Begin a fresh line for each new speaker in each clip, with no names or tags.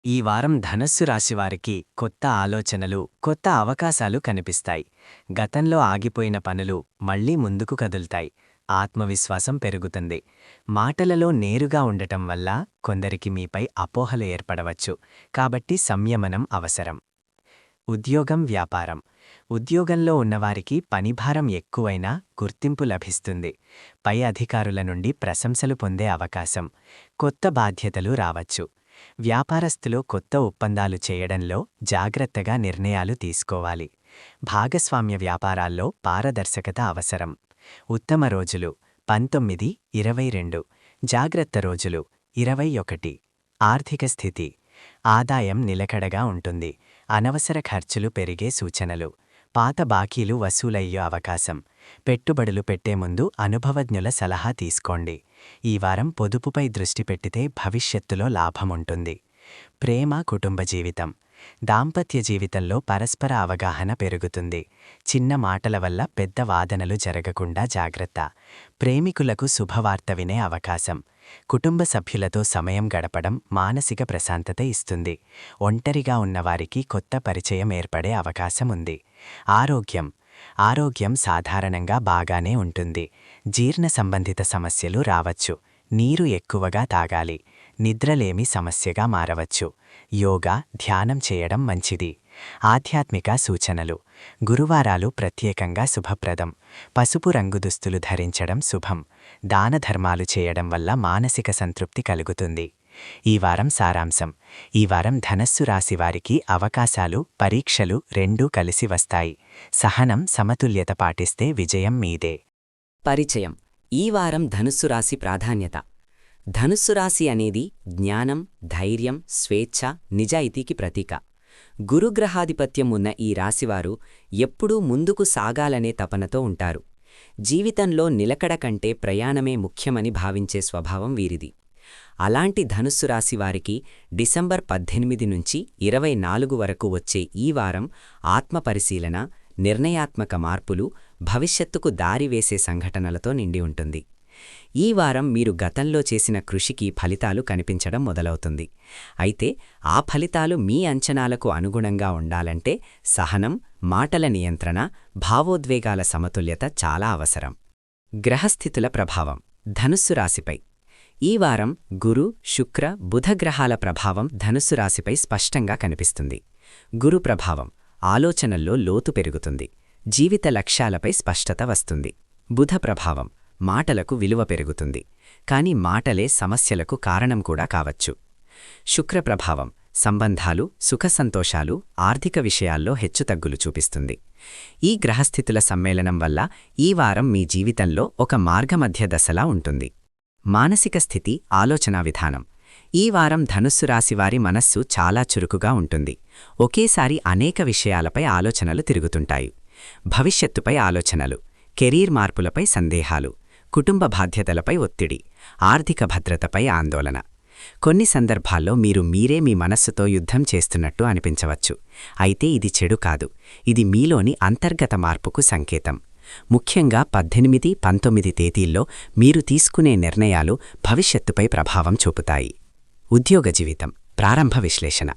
ఈ వారం ధనస్సు రాశివారికి కొత్త ఆలోచనలు, కొత్త అవకాశాలు కనిపిస్తాయి. గతంలో ఆగిపోయిన పనులు మళ్లీ ముందుకు కదులుతాయి. ఆత్మవిశ్వాసం పెరుగుతుంది. మాటలలో నేరుగా ఉండటం వల్ల కొందరికి మీపై అపోహలు ఏర్పడవచ్చు. కాబట్టి సంయమనం అవసరం. ఉద్యోగం, వ్యాపారం. ఉద్యోగంలో ఉన్నవారికి పనిభారం ఎక్కువైనా గుర్తింపు లభిస్తుంది. పై అధికారుల నుండి ప్రశంసలు పొందే అవకాశం. కొత్త బాధ్యతలు రావచ్చు. వ్యాపారస్తులు కొత్త ఒప్పందాలు చేయడంలో జాగ్రత్తగా నిర్ణయాలు తీసుకోవాలి. భాగస్వామ్య వ్యాపారాల్లో పారదర్శకత అవసరం. ఉత్తమ రోజులు 19, 22. జాగ్రత్త రోజులు 21. ఆర్థిక స్థితి. ఆదాయం నిలకడగా ఉంటుంది. అనవసర ఖర్చులు పెరిగే సూచనలు. పాత బాకీలు వసూలయ్యే అవకాశం. పెట్టుబడులు పెట్టే ముందు అనుభవజ్ఞుల సలహా తీసుకోండి. ఈ వారం పొదుపుపై దృష్టి పెట్టితే భవిష్యత్తులో లాభముంటుంది. ప్రేమ, కుటుంబ జీవితం. దాంపత్య జీవితంలో పరస్పర అవగాహన పెరుగుతుంది. చిన్న మాటల వల్ల పెద్ద వాదనలు జరగకుండా జాగ్రత్త. ప్రేమికులకు శుభవార్త వినే అవకాశం. కుటుంబ సభ్యులతో సమయం గడపడం మానసిక ప్రశాంతత ఇస్తుంది. ఒంటరిగా ఉన్నవారికి కొత్త పరిచయం ఏర్పడే అవకాశముంది. ఆరోగ్యం సాధారణంగా బాగానే ఉంటుంది. జీర్ణ సంబంధిత సమస్యలు రావచ్చు. నీరు ఎక్కువగా తాగాలి. నిద్రలేమి సమస్యగా మారవచ్చు. యోగా, ధ్యానం చేయడం మంచిది. ఆధ్యాత్మిక సూచనలు. గురువారాలు ప్రత్యేకంగా శుభప్రదం. పసుపు రంగు దుస్తులు ధరించడం శుభం. దానధర్మాలు చేయడం వల్ల మానసిక సంతృప్తి కలుగుతుంది. ఈ వారం సారాంశం. ఈ వారం ధనస్సు రాశివారికి అవకాశాలు, పరీక్షలు రెండూ కలిసి వస్తాయి. సహనం, సమతుల్యత పాటిస్తే విజయం మీదే.
పరిచయం. ఈ వారం ధనుస్సు రాశి ప్రాధాన్యత. ధనుస్సు రాశి అనేది జ్ఞానం, ధైర్యం, స్వేచ్ఛ, నిజాయితీకి ప్రతీక. గురుగ్రహాధిపత్యం ఉన్న ఈ రాశివారు ఎప్పుడూ ముందుకు సాగాలనే తపనతో ఉంటారు. జీవితంలో నిలకడ కంటే ప్రయాణమే ముఖ్యమని భావించే స్వభావం వీరిది. అలాంటి ధనుస్సు రాశివారికి డిసెంబర్ 18 నుంచి 24 వరకు వచ్చే ఈ వారం ఆత్మపరిశీలన, నిర్ణయాత్మక మార్పులు, భవిష్యత్తుకు దారివేసే సంఘటనలతో నిండి ఉంటుంది. ఈ వారం మీరు గతంలో చేసిన కృషికి ఫలితాలు కనిపించడం మొదలవుతుంది. అయితే ఆ ఫలితాలు మీ అంచనాలకు అనుగుణంగా ఉండాలంటే సహనం, మాటల నియంత్రణ, భావోద్వేగాల సమతుల్యత చాలా అవసరం. గ్రహస్థితుల ప్రభావం ధనుస్సు రాశిపై. ఈ వారం గురు, శుక్ర, బుధ గ్రహాల ప్రభావం ధనుస్సు రాశిపై స్పష్టంగా కనిపిస్తుంది. గురు ప్రభావం ఆలోచనల్లో లోతు పెరుగుతుంది. జీవిత లక్ష్యాలపై స్పష్టత వస్తుంది. బుధ ప్రభావం మాటలకు విలువ పెరుగుతుంది. కాని మాటలే సమస్యలకు కారణం కూడా కావచ్చు. శుక్ర ప్రభావం సంబంధాలు, సుఖసంతోషాలు, ఆర్థిక విషయాల్లో హెచ్చుతగ్గులు చూపిస్తుంది. ఈ గ్రహస్థితుల సమ్మేళనం వల్ల ఈ వారం మీ జీవితంలో ఒక మార్గమధ్య దశలా ఉంటుంది. మానసిక స్థితి, ఆలోచనా విధానం. ఈ వారం ధనుస్సు రాశివారి మనస్సు చాలా చురుకుగా ఉంటుంది. ఒకేసారి అనేక విషయాలపై ఆలోచనలు తిరుగుతుంటాయి. భవిష్యత్తుపై ఆలోచనలు, కెరీర్ మార్పులపై సందేహాలు, కుటుంబ బాధ్యతలపై ఒత్తిడి, ఆర్థిక భద్రతపై ఆందోళన. కొన్ని సందర్భాల్లో మీరే మీ మనస్సుతో యుద్ధం చేస్తున్నట్టు అనిపించవచ్చు. అయితే ఇది చెడు కాదు. ఇది మీలోని అంతర్గత మార్పుకు సంకేతం. ముఖ్యంగా 18, 19 తేదీల్లో మీరు తీసుకునే నిర్ణయాలు భవిష్యత్తుపై ప్రభావం చూపుతాయి. ఉద్యోగ జీవితం ప్రారంభ విశ్లేషణ.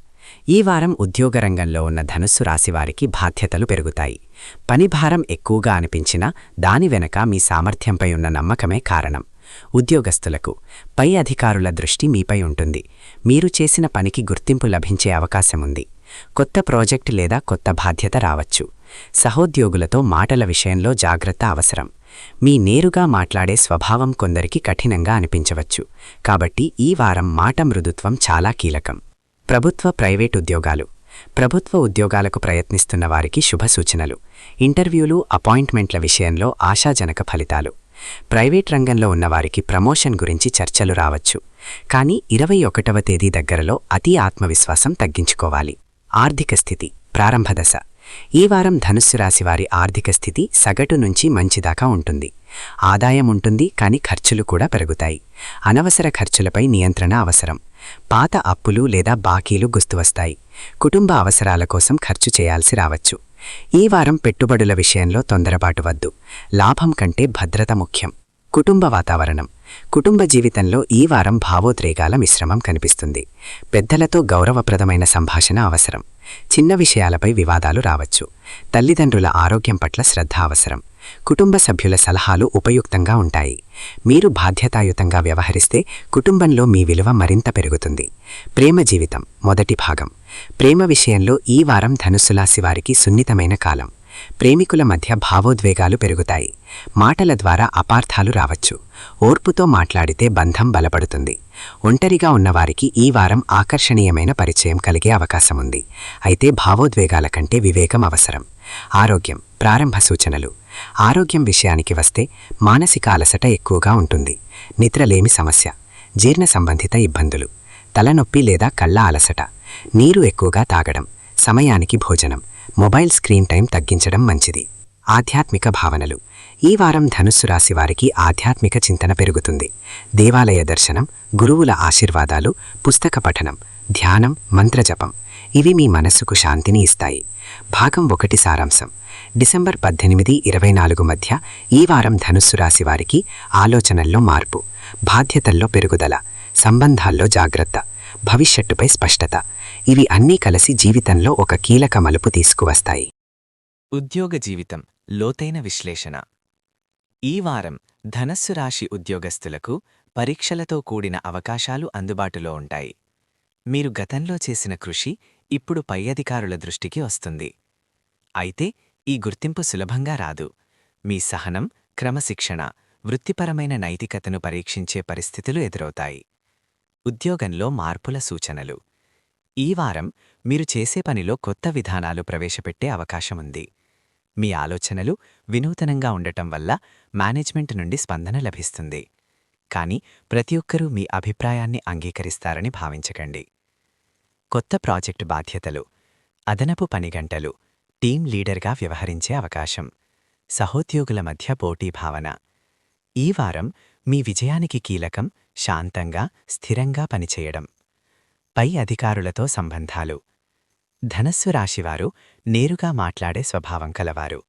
ఈ వారం ఉద్యోగరంగంలో ఉన్న ధనుస్సు రాశివారికి బాధ్యతలు పెరుగుతాయి. పనిభారం ఎక్కువగా అనిపించినా దాని వెనక మీ సామర్థ్యంపై ఉన్న నమ్మకమే కారణం. ఉద్యోగస్తులకు పై అధికారుల దృష్టి మీపై ఉంటుంది. మీరు చేసిన పనికి గుర్తింపు లభించే అవకాశముంది. కొత్త ప్రాజెక్టు లేదా కొత్త బాధ్యత రావచ్చు. సహోద్యోగులతో మాటల విషయంలో జాగ్రత్త అవసరం. మీ నేరుగా మాట్లాడే స్వభావం కొందరికి కఠినంగా అనిపించవచ్చు. కాబట్టి ఈ వారం మాట మృదుత్వం చాలా కీలకం. ప్రభుత్వ, ప్రైవేట్ ఉద్యోగాలు. ప్రభుత్వ ఉద్యోగాలకు ప్రయత్నిస్తున్న వారికి శుభసూచనలు. ఇంటర్వ్యూలు, అపాయింట్మెంట్ల విషయంలో ఆశాజనక ఫలితాలు. ప్రైవేట్ రంగంలో ఉన్నవారికి ప్రమోషన్ గురించి చర్చలు రావచ్చు. కానీ 21వ తేదీ దగ్గరలో అతి ఆత్మవిశ్వాసం తగ్గించుకోవాలి. ఆర్థిక స్థితి ప్రారంభ దశ. ఈ వారం ధనుస్సు రాశివారి ఆర్థిక స్థితి సగటు నుంచి మంచిదాకా ఉంటుంది. ఆదాయం ఉంటుంది, కానీ ఖర్చులు కూడా పెరుగుతాయి. అనవసర ఖర్చులపై నియంత్రణ అవసరం. పాత అప్పులు లేదా బాకీలు గుర్తువస్తాయి. కుటుంబ అవసరాల కోసం ఖర్చు చేయాల్సి రావచ్చు. ఈ వారం పెట్టుబడుల విషయంలో తొందరపాటు వద్దు. లాభం కంటే భద్రత ముఖ్యం. కుటుంబ వాతావరణం
కుటుంబ జీవితంలో ఈ వారం భావోద్రేకాల మిశ్రమం కనిపిస్తుంది. పెద్దలతో గౌరవప్రదమైన సంభాషణ అవసరం. చిన్న విషయాలపై వివాదాలు రావచ్చు. తల్లిదండ్రుల ఆరోగ్యం పట్ల శ్రద్ధ అవసరం. కుటుంబ సభ్యుల సలహాలు ఉపయుక్తంగా ఉంటాయి. మీరు బాధ్యతాయుతంగా వ్యవహరిస్తే కుటుంబంలో మీ విలువ మరింత పెరుగుతుంది. ప్రేమ జీవితం మొదటి భాగం. ప్రేమ విషయంలో ఈ వారం ధనుస్సు రాశి వారికి సున్నితమైన కాలం. ప్రేమికుల మధ్య భావోద్వేగాలు పెరుగుతాయి. మాటల ద్వారా అపార్థాలు రావచ్చు. ఓర్పుతో మాట్లాడితే బంధం బలపడుతుంది. ఒంటరిగా ఉన్నవారికి ఈ వారం ఆకర్షణీయమైన పరిచయం కలిగే అవకాశముంది. అయితే భావోద్వేగాల కంటే వివేకం అవసరం. ఆరోగ్యం ప్రారంభ సూచనలు. ఆరోగ్యం విషయానికి వస్తే మానసిక అలసట ఎక్కువగా ఉంటుంది. నిద్రలేమి సమస్య, జీర్ణ సంబంధిత ఇబ్బందులు, తలనొప్పి లేదా కళ్ళ అలసట, నీరు ఎక్కువగా తాగడం, సమయానికి భోజనం, మొబైల్ స్క్రీన్ టైం తగ్గించడం మంచిది. ఆధ్యాత్మిక భావనలు. ఈ వారం ధనుస్సు రాశి వారికి ఆధ్యాత్మిక చింతన పెరుగుతుంది. దేవాలయ దర్శనం, గురువుల ఆశీర్వాదాలు, పుస్తక పఠనం, ధ్యానం, మంత్రజపం ఇవి మీ మనస్సుకు శాంతిని ఇస్తాయి. భాగం 1 సారాంశం. డిసెంబర్ 18-24 మధ్య ఈ వారం ధనుస్సు రాశి వారికి ఆలోచనల్లో మార్పు, బాధ్యతల్లో పెరుగుదల, సంబంధాల్లో జాగ్రత్త, భవిష్యత్తుపై స్పష్టత ఇవి అన్నీ కలిసి జీవితంలో ఒక కీలక మలుపు తీసుకువస్తాయి.
ఉద్యోగ జీవితం లోతైన విశ్లేషణ. ఈ వారం ధనస్సు రాశి ఉద్యోగస్తులకు పరీక్షలతో కూడిన అవకాశాలు అందుబాటులో ఉంటాయి. మీరు గతంలో చేసిన కృషి ఇప్పుడు పై అధికారుల దృష్టికి వస్తుంది. అయితే ఈ గుర్తింపు సులభంగా రాదు. మీ సహనం, క్రమశిక్షణ, వృత్తిపరమైన నైతికతను పరీక్షించే పరిస్థితులు ఎదురవుతాయి. ఉద్యోగంలో మార్పుల సూచనలు. ఈ వారం మీరు చేసే పనిలో కొత్త విధానాలు ప్రవేశపెట్టే అవకాశముంది. మీ ఆలోచనలు వినూతనంగా ఉండటం వల్ల మేనేజ్మెంట్ నుండి స్పందన లభిస్తుంది. కానీ ప్రతి ఒక్కరూ మీ అభిప్రాయాన్ని అంగీకరిస్తారని భావించకండి. కొత్త ప్రాజెక్టు బాధ్యతలు, అదనపు పనిగంటలు, టీం లీడర్గా వ్యవహరించే అవకాశం, సహోద్యోగుల మధ్య పోటీ భావన. ఈ వారం మీ విజయానికి కీలకం శాంతంగా, స్థిరంగా పనిచేయడం. పై అధికారులతో సంబంధాలు. ధనస్సు రాశివారు నేరుగా మాట్లాడే స్వభావం కలవారు.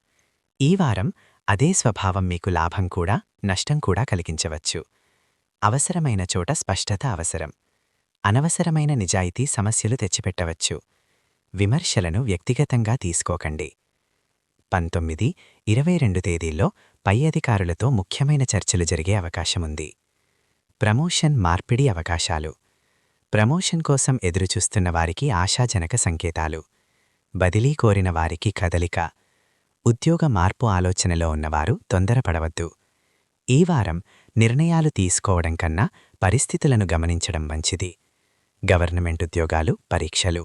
ఈ వారం అదే స్వభావం మీకు లాభం కూడా నష్టం కూడా కలిగించవచ్చు. అవసరమైన చోట స్పష్టత అవసరం. అనవసరమైన నిజాయితీ సమస్యలు తెచ్చిపెట్టవచ్చు. విమర్శలను వ్యక్తిగతంగా తీసుకోకండి. 19-22 తేదీల్లో పై అధికారులతో ముఖ్యమైన చర్చలు జరిగే అవకాశముంది. ప్రమోషన్ మార్పిడి అవకాశాలు. ప్రమోషన్ కోసం ఎదురుచూస్తున్న వారికి ఆశాజనక సంకేతాలు. బదిలీ కోరిన వారికి కదలిక. ఉద్యోగ మార్పు ఆలోచనలో ఉన్నవారు తొందరపడవద్దు. ఈ వారం నిర్ణయాలు తీసుకోవడం కన్నా పరిస్థితులను గమనించడం మంచిది. గవర్నమెంట్ ఉద్యోగాలు, పరీక్షలు.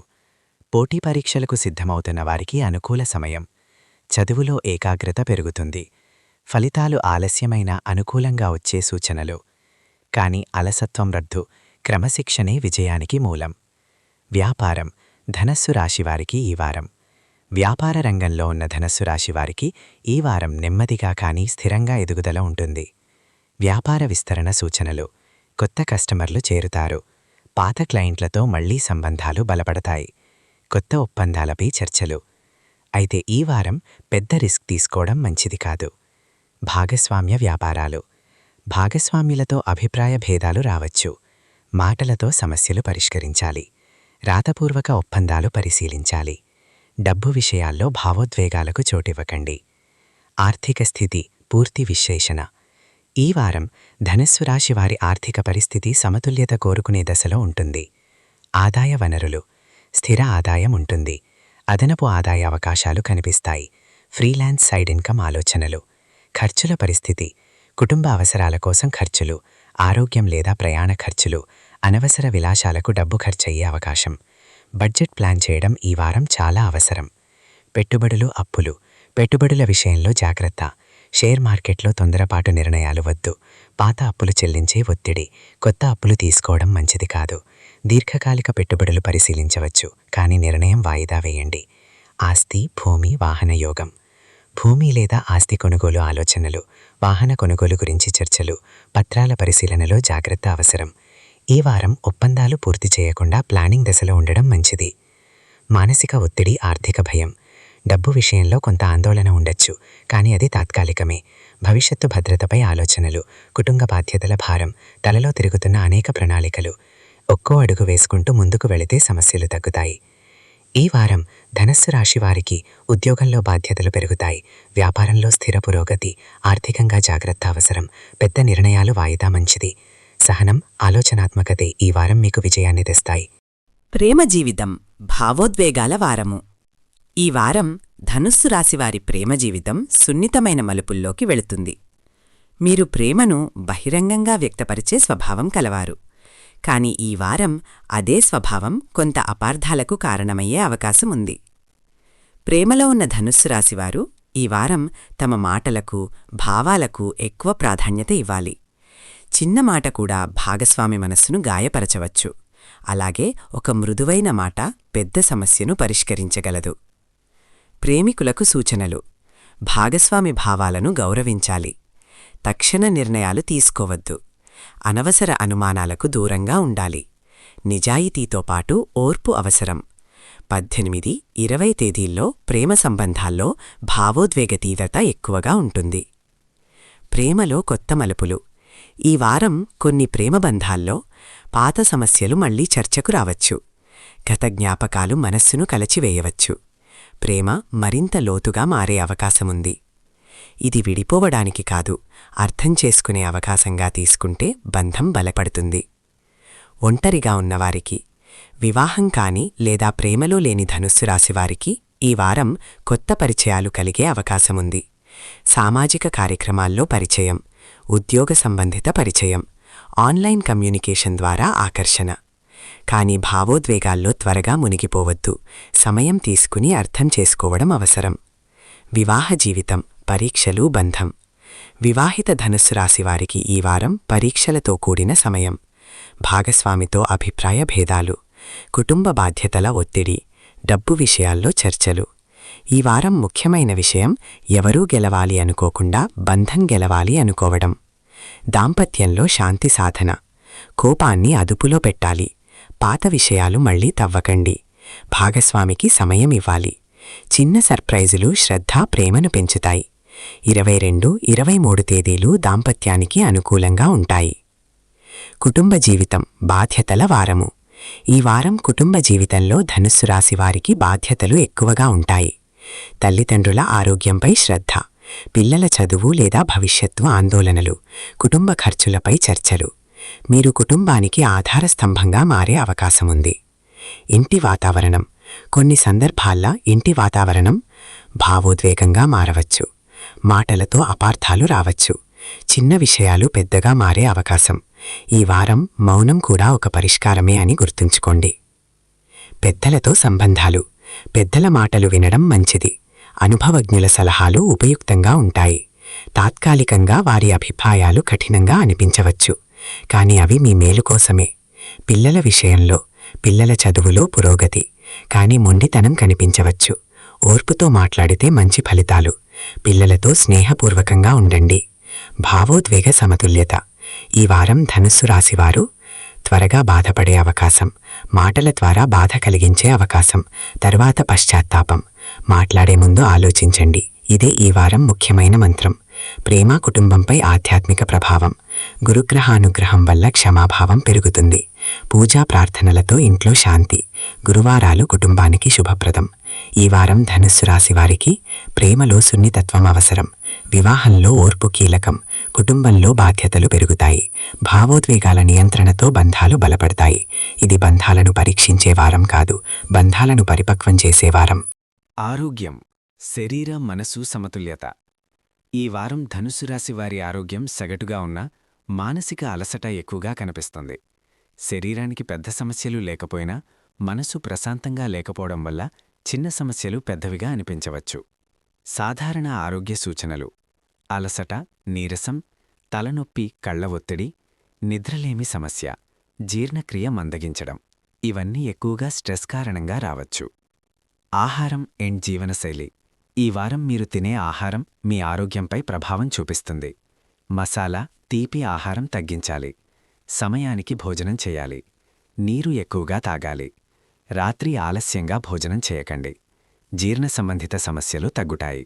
పోటీ పరీక్షలకు సిద్ధమవుతున్న వారికి అనుకూల సమయం. చదువులో ఏకాగ్రత పెరుగుతుంది. ఫలితాలు ఆలస్యమైన అనుకూలంగా వచ్చే సూచనలు. కాని అలసత్వం రద్దు, క్రమశిక్షణే విజయానికి మూలం. వ్యాపారం. ధనస్సు రాశివారికి ఈ వారం. వ్యాపార రంగంలో ఉన్న ధనస్సు రాశివారికి ఈ వారం నెమ్మదిగా కానీ స్థిరంగా ఎదుగుదల ఉంటుంది. వ్యాపార విస్తరణ సూచనలు. కొత్త కస్టమర్లు చేరుతారు. పాత క్లయింట్లతో మళ్లీ సంబంధాలు బలపడతాయి. కొత్త ఒప్పందాలపై చర్చలు. అయితే ఈ వారం పెద్ద రిస్క్ తీసుకోవడం మంచిది కాదు. భాగస్వామ్య వ్యాపారాలు. భాగస్వామ్యులతో అభిప్రాయ భేదాలు రావచ్చు. మాటలతో సమస్యలు పరిష్కరించాలి. రాతపూర్వక ఒప్పందాలు పరిశీలించాలి. డబ్బు విషయాల్లో భావోద్వేగాలకు చోటివ్వకండి. ఆర్థిక స్థితి పూర్తి విశ్లేషణ. ఈ వారం ధనస్సు రాశి వారి ఆర్థిక పరిస్థితి సమతుల్యత కోరుకునే దశలో ఉంటుంది. ఆదాయ వనరులు. స్థిర ఆదాయం ఉంటుంది. అదనపు ఆదాయ అవకాశాలు కనిపిస్తాయి. ఫ్రీలాన్స్ సైడ్ ఇన్కమ్ ఆలోచనలు. ఖర్చుల పరిస్థితి. కుటుంబ అవసరాల కోసం ఖర్చులు, ఆరోగ్యం లేదా ప్రయాణ ఖర్చులు, అనవసర విలాసాలకు డబ్బు ఖర్చయ్యే అవకాశం. బడ్జెట్ ప్లాన్ చేయడం ఈ వారం చాలా అవసరం. పెట్టుబడులు, అప్పులు. పెట్టుబడుల విషయంలో జాగ్రత్త. షేర్ మార్కెట్లో తొందరపాటు నిర్ణయాలు వద్దు. పాత అప్పులు చెల్లించే ఒత్తిడి. కొత్త అప్పులు తీసుకోవడం మంచిది కాదు. దీర్ఘకాలిక పెట్టుబడులు పరిశీలించవచ్చు, కానీ నిర్ణయం వాయిదా వేయండి. ఆస్తి, భూమి, వాహన యోగం. భూమి లేదా ఆస్తి కొనుగోలు ఆలోచనలు, వాహన కొనుగోలు గురించి చర్చలు, పత్రాల పరిశీలనలో జాగ్రత్త అవసరం. ఈ వారం ఒప్పందాలు పూర్తి చేయకుండా ప్లానింగ్ దశలో ఉండడం మంచిది. మానసిక ఒత్తిడి, ఆర్థిక భయం. డబ్బు విషయంలో కొంత ఆందోళన ఉండొచ్చు, కానీ అది తాత్కాలికమే.
భవిష్యత్తు భద్రతపై ఆలోచనలు, కుటుంబ బాధ్యతల భారం, తలలో తిరుగుతున్న అనేక ప్రణాళికలు. ఒక్కో అడుగు వేసుకుంటూ ముందుకు వెళితే సమస్యలు తగ్గుతాయి. ఈ వారం ధనస్సు రాశి వారికి ఉద్యోగంలో బాధ్యతలు పెరుగుతాయి. వ్యాపారంలో స్థిర పురోగతి, ఆర్థికంగా జాగ్రత్త అవసరం. పెద్ద నిర్ణయాలు వాయిదా మంచిది. సహనం, ఆలోచనాత్మకతే ఈ వారం మీకు విజయాన్ని తెస్తాయి.
ప్రేమ జీవితం భావోద్వేగాల వారము. ఈ వారం ధనుస్సు రాశివారి ప్రేమ జీవితం సున్నితమైన మలుపుల్లోకి వెళుతుంది. మీరు ప్రేమను బహిరంగంగా వ్యక్తపరిచే స్వభావం కలవారు. కాని ఈ వారం అదే స్వభావం కొంత అపార్థాలకు కారణమయ్యే అవకాశముంది. ప్రేమలో ఉన్న ధనుస్సు రాశివారు ఈ వారం తమ మాటలకు, భావాలకు ఎక్కువ ప్రాధాన్యత ఇవ్వాలి. చిన్న మాట కూడా భాగస్వామి మనస్సును గాయపరచవచ్చు. అలాగే ఒక మృదువైన మాట పెద్ద సమస్యను పరిష్కరించగలదు. ప్రేమికులకు సూచనలు: భాగస్వామి భావాలను గౌరవించాలి. తక్షణ నిర్ణయాలు తీసుకోవద్దు. అనవసర అనుమానాలకు దూరంగా ఉండాలి. నిజాయితీతో పాటు ఓర్పు అవసరం. 18, 20 తేదీల్లో ప్రేమ సంబంధాల్లో భావోద్వేగ తీవ్రత ఎక్కువగా ఉంటుంది. ప్రేమలో కొత్త మలుపులు. ఈ వారం కొన్ని ప్రేమబంధాల్లో పాత సమస్యలు మళ్లీ చర్చకు రావచ్చు. గత జ్ఞాపకాలు మనస్సును కలచివేయవచ్చు. ప్రేమ మరింత లోతుగా మారే అవకాశముంది. ఇది విడిపోవడానికి కాదు, అర్థం చేసుకునే అవకాశంగా తీసుకుంటే బంధం బలపడుతుంది. ఒంటరిగా ఉన్నవారికి, వివాహం కాని లేదా ప్రేమలో లేని ధనుస్సు రాశివారికి ఈ వారం కొత్త పరిచయాలు కలిగే అవకాశముంది. సామాజిక కార్యక్రమాల్లో పరిచయం, ఉద్యోగ సంబంధిత పరిచయం, ఆన్లైన్ కమ్యూనికేషన్ ద్వారా ఆకర్షణ. కాని భావోద్వేగాల్లో త్వరగా మునిగిపోవద్దు. సమయం తీసుకుని అర్థం చేసుకోవడం అవసరం. వివాహ జీవితం, పరీక్షలు, బంధం. వివాహిత ధనుస్సు రాశివారికి ఈ వారం పరీక్షలతో కూడిన సమయం. భాగస్వామితో అభిప్రాయ భేదాలు, కుటుంబ బాధ్యతల ఒత్తిడి, డబ్బు విషయాల్లో చర్చలు. ఈ వారం ముఖ్యమైన విషయం ఎవరూ గెలవాలి అనుకోకుండా బంధం గెలవాలి అనుకోవడం. దాంపత్యంలో శాంతి సాధన. కోపాన్ని అదుపులో పెట్టాలి. పాత విషయాలు మళ్లీ తవ్వకండి. భాగస్వామికి సమయం ఇవ్వాలి. చిన్న సర్ప్రైజులు శ్రద్ధ, ప్రేమను పెంచుతాయి. 22, 23 తేదీలు దాంపత్యానికి అనుకూలంగా ఉంటాయి. కుటుంబ జీవితం, బాధ్యతల వారము. ఈ వారం కుటుంబ జీవితంలో ధనుస్సు రాశివారికి బాధ్యతలు ఎక్కువగా ఉంటాయి. తల్లిదండ్రుల ఆరోగ్యంపై శ్రద్ధ, పిల్లల చదువు లేదా భవిష్యత్తు ఆందోళనలు, కుటుంబ ఖర్చులపై చర్చలు. మీరు కుటుంబానికి ఆధారస్తంభంగా మారే అవకాశముంది. ఇంటి వాతావరణం. కొన్ని సందర్భాల్లో ఇంటి వాతావరణం భావోద్వేగంగా మారవచ్చు. మాటలతో అపార్థాలు రావచ్చు. చిన్న విషయాలు పెద్దగా మారే అవకాశం. ఈ వారం మౌనం కూడా ఒక పరిష్కారమే అని గుర్తుంచుకోండి. పెద్దలతో సంబంధాలు. పెద్దల మాటలు వినడం మంచిది. అనుభవజ్ఞుల సలహాలు ఉపయుక్తంగా ఉంటాయి. తాత్కాలికంగా వారి అభిప్రాయాలు కఠినంగా అనిపించవచ్చు, కాని అవి మీ మేలు కోసమే. పిల్లల విషయంలో, పిల్లల చదువులో పురోగతి, కాని మొండితనం కనిపించవచ్చు. ఓర్పుతో మాట్లాడితే మంచి ఫలితాలు. పిల్లలతో స్నేహపూర్వకంగా ఉండండి. భావోద్వేగ సమతుల్యత. ఈ వారం ధనుస్సు రాశివారు త్వరగా బాధపడే అవకాశం, మాటల ద్వారా బాధ కలిగించే అవకాశం, తర్వాత పశ్చాత్తాపం. మాట్లాడే ముందు ఆలోచించండి. ఇదే ఈ వారం ముఖ్యమైన మంత్రం. ప్రేమ, కుటుంబంపై ఆధ్యాత్మిక ప్రభావం. గురుగ్రహానుగ్రహం వల్ల క్షమాభావం పెరుగుతుంది. పూజా ప్రార్థనలతో ఇంట్లో శాంతి. గురువారాలు కుటుంబానికి శుభప్రదం. ఈ వారం ధనుస్సు రాశివారికి ప్రేమలో సున్నితత్వం అవసరం. వివాహంలో ఓర్పు కీలకం. కుటుంబంలో బాధ్యతలు పెరుగుతాయి. భావోద్వేగాల నియంత్రణతో బంధాలు బలపడతాయి. ఇది బంధాలను పరీక్షించే వారం కాదు, బంధాలను పరిపక్వం చేసే వారం.
ఆరోగ్యం, శరీర మనసు సమతుల్యత. ఈ వారం ధనుస్సు రాశి వారి ఆరోగ్యం సగటుగా ఉన్నా మానసిక అలసట ఎక్కువగా కనిపిస్తుంది. శరీరానికి పెద్ద సమస్యలు లేకపోయినా మనసు ప్రశాంతంగా లేకపోవడం వల్ల చిన్న సమస్యలు పెద్దవిగా అనిపించవచ్చు. సాధారణ ఆరోగ్య సూచనలు: అలసట, నీరసం, తలనొప్పి, కళ్ల ఒత్తిడి, నిద్రలేమి సమస్య, జీర్ణక్రియ మందగించడం. ఇవన్నీ ఎక్కువగా స్ట్రెస్ కారణంగా రావచ్చు. ఆహారం అండ్ జీవనశైలి. ఈ వారం మీరు తినే ఆహారం మీ ఆరోగ్యంపై ప్రభావం చూపిస్తుంది. మసాలా, తీపి ఆహారం తగ్గించాలి. సమయానికి భోజనం చేయాలి. నీరు ఎక్కువగా తాగాలి. రాత్రి ఆలస్యంగా భోజనం చేయకండి. జీర్ణ సంబంధిత సమస్యలు తగ్గుతాయి.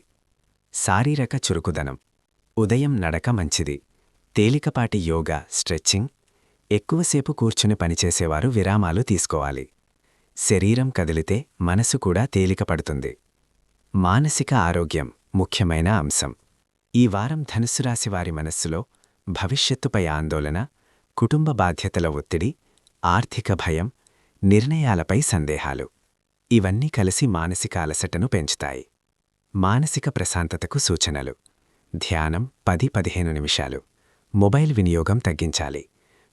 శారీరక చురుకుదనం. ఉదయం నడక మంచిది. తేలికపాటి యోగా, స్ట్రెచ్చింగ్. ఎక్కువసేపు కూర్చుని పనిచేసేవారు విరామాలు తీసుకోవాలి. శరీరం కదిలితే మనసు కూడా తేలికపడుతుంది. మానసిక ఆరోగ్యం ముఖ్యమైన అంశం. ఈ వారం ధనుస్సు రాశి వారి మనస్సులో భవిష్యత్తుపై ఆందోళన, కుటుంబ బాధ్యతల ఒత్తిడి, ఆర్థిక భయం, నిర్ణయాలపై సందేహాలు ఇవన్నీ కలిసి మానసిక అలసటను పెంచుతాయి. మానసిక ప్రశాంతతకు సూచనలు: ధ్యానం 10-15 నిమిషాలు. మొబైల్ వినియోగం తగ్గించాలి.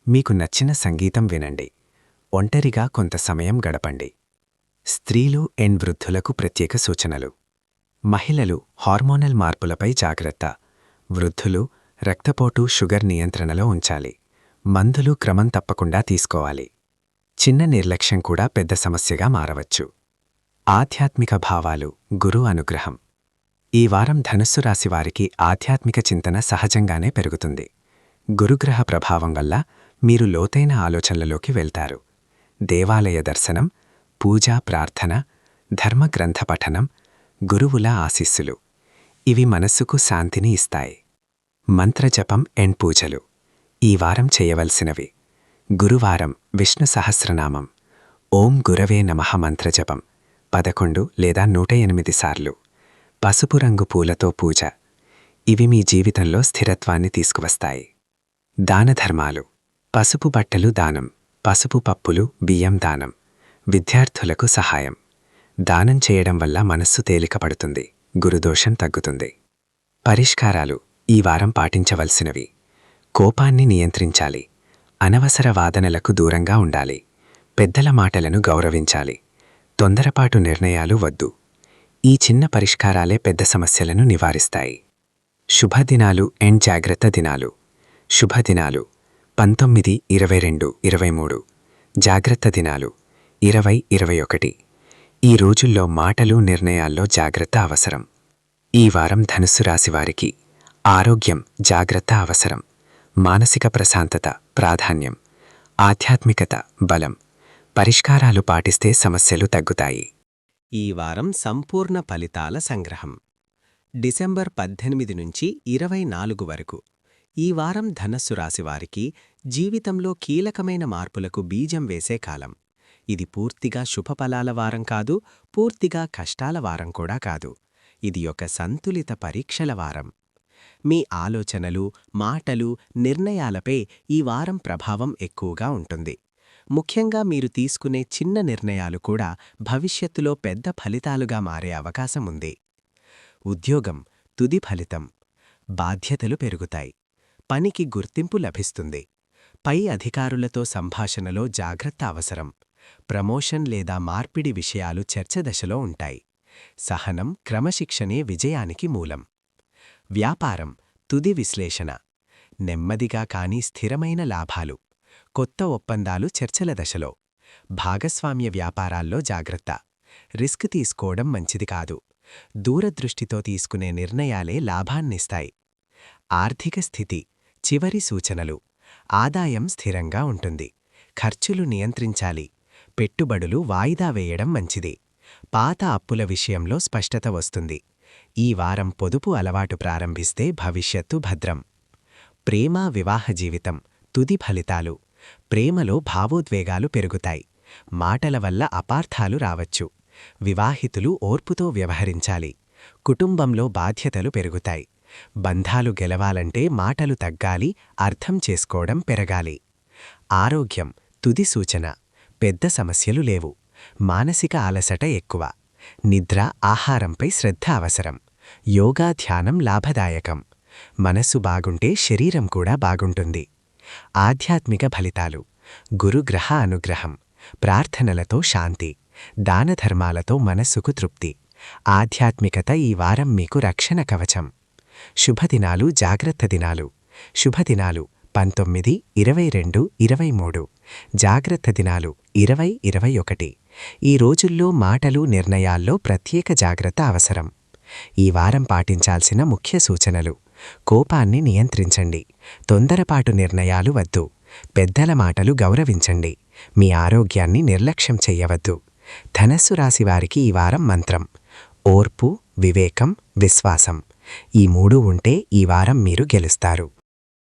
మీకు నచ్చిన సంగీతం వినండి. ఒంటరిగా కొంత సమయం గడపండి. స్త్రీలు అండ్ వృద్ధులకు ప్రత్యేక సూచనలు: మహిళలు హార్మోనల్ మార్పులపై జాగ్రత్త. వృద్ధులు రక్తపోటు, షుగర్ నియంత్రణలో ఉంచాలి. మందులు క్రమం తప్పకుండా తీసుకోవాలి. చిన్న నిర్లక్ష్యం కూడా పెద్ద సమస్యగా మారవచ్చు. ఆధ్యాత్మిక భావాలు, గురు అనుగ్రహం. ఈ వారం ధనుస్సు రాశివారికి ఆధ్యాత్మిక చింతన సహజంగానే పెరుగుతుంది. గురుగ్రహ ప్రభావం వల్ల మీరు లోతైన ఆలోచనలలోకి వెళ్తారు. దేవాలయ దర్శనం, పూజా ప్రార్థన, ధర్మగ్రంథ పఠనం, గురువుల ఆశీస్సులు ఇవి మనస్సుకు శాంతిని ఇస్తాయి. మంత్రజపం అండ్ పూజలు. ఈ వారం చేయవలసినవి: గురువారం విష్ణు సహస్రనామం ఓం గురవే నమః మంత్రజపం 11 లేదా 108 సార్లు. పసుపు రంగు పూలతో పూజ. ఇవి మీ జీవితంలో స్థిరత్వాన్ని తీసుకువస్తాయి. దానధర్మాలు: పసుపు బట్టలు దానం, పసుపు పప్పులు, బియ్యం దానం, విద్యార్థులకు సహాయం. దానం చేయడం వల్ల మనస్సు తేలికపడుతుంది, గురుదోషం తగ్గుతుంది. పరిష్కారాలు: ఈ వారం పాటించవలసినవి: కోపాన్ని నియంత్రించాలి. అనవసర వాదనలకు దూరంగా ఉండాలి. పెద్దల మాటలను గౌరవించాలి. తొందరపాటు నిర్ణయాలు వద్దు. ఈ చిన్న పరిష్కారాలే పెద్ద సమస్యలను నివారిస్తాయి. శుభదినాలు అండ్ జాగ్రత్త దినాలు. శుభదినాలు 19, 22, 23. జాగ్రత్త దినాలు 20, 21. ఈ రోజుల్లో మాటలు, నిర్ణయాల్లో జాగ్రత్త అవసరం. ఈ వారం ధనుస్సు రాశివారికి ఆరోగ్యం జాగ్రత్త అవసరం. మానసిక ప్రశాంతత ప్రాధాన్యం. ఆధ్యాత్మికత బలం. పరిష్కారాలు పాటిస్తే సమస్యలు తగ్గుతాయి.
ఈ వారం సంపూర్ణ ఫలితాల సంగ్రహం. డిసెంబర్ 18 నుంచి 24 వరకు. ఈ వారం ధనస్సు రాశివారికి జీవితంలో కీలకమైన మార్పులకు బీజం వేసే కాలం. ఇది పూర్తిగా శుభఫలాల వారం కాదు, పూర్తిగా కష్టాల వారం కూడా కాదు. ఇది ఒక సంతులిత పరీక్షల వారం. మీ ఆలోచనలు, మాటలు, నిర్ణయాలపై ఈ వారం ప్రభావం ఎక్కువగా ఉంటుంది. ముఖ్యంగా మీరు తీసుకునే చిన్న నిర్ణయాలు కూడా భవిష్యత్తులో పెద్ద ఫలితాలుగా మారే అవకాశం ఉంది. ఉద్యోగం తుది ఫలితం. బాధ్యతలు పెరుగుతాయి. పనికి గుర్తింపు లభిస్తుంది. పై అధికారులతో సంభాషణలో జాగ్రత్త అవసరం. ప్రమోషన్ లేదా మార్పిడి విషయాలు చర్చ దశలో ఉంటాయి. సహనం, క్రమశిక్షణే విజయానికి మూలం. వ్యాపారం తుది విశ్లేషణ. నెమ్మదిగా కానీ స్థిరమైన లాభాలు. కొత్త ఒప్పందాలు చర్చల దశలో. భాగస్వామ్య వ్యాపారాల్లో జాగ్రత్త. రిస్క్ తీసుకోవడం మంచిది కాదు. దూరదృష్టితో తీసుకునే నిర్ణయాలే లాభాన్నిస్తాయి. ఆర్థిక స్థితి చివరి సూచనలు. ఆదాయం స్థిరంగా ఉంటుంది. ఖర్చులు నియంత్రించాలి. పెట్టుబడులు వాయిదా వేయడం మంచిది. పాత అప్పుల విషయంలో స్పష్టత వస్తుంది. ఈ వారం పొదుపు అలవాటు ప్రారంభిస్తే భవిష్యత్తు భద్రం. ప్రేమ, వివాహ జీవితం తుది ఫలితాలు. ప్రేమలో భావోద్వేగాలు పెరుగుతాయి. మాటల వల్ల అపార్థాలు రావచ్చు. వివాహితులు ఓర్పుతో వ్యవహరించాలి. కుటుంబంలో బాధ్యతలు పెరుగుతాయి. బంధాలు గెలవాలంటే మాటలు తగ్గాలి, అర్థం చేసుకోవడం పెరగాలి. ఆరోగ్యం తుది సూచన. పెద్ద సమస్యలు లేవు. మానసిక అలసట ఎక్కువ. నిద్ర, ఆహారంపై శ్రద్ధ అవసరం. యోగా, ధ్యానం లాభదాయకం. మనసు బాగుంటే శరీరం కూడా బాగుంటుంది. ఆధ్యాత్మిక ఫలితాలు. గురుగ్రహ అనుగ్రహం. ప్రార్థనలతో శాంతి. దానధర్మాలతో మనస్సుకు తృప్తి. ఆధ్యాత్మికత ఈ వారం మీకు రక్షణ కవచం. శుభదినాలు, జాగ్రత్త దినాలు. శుభదినాలు 19, 22, 23. జాగ్రత్త దినాలు 20, 21. ఈ రోజుల్లో మాటలు, నిర్ణయాల్లో ప్రత్యేక జాగ్రత్త అవసరం. ఈ వారం పాటించాల్సిన ముఖ్య సూచనలు. కోపాన్ని నియంత్రించండి. తొందరపాటు నిర్ణయాలు వద్దు. పెద్దల మాటలు గౌరవించండి. మీ ఆరోగ్యాన్ని నిర్లక్ష్యం చెయ్యవద్దు. ధనస్సు రాశివారికి ఈ వారం మంత్రం: ఓర్పు, వివేకం, విశ్వాసం.
ఈ 3 ఉంటే ఈ వారం మీరు గెలుస్తారు.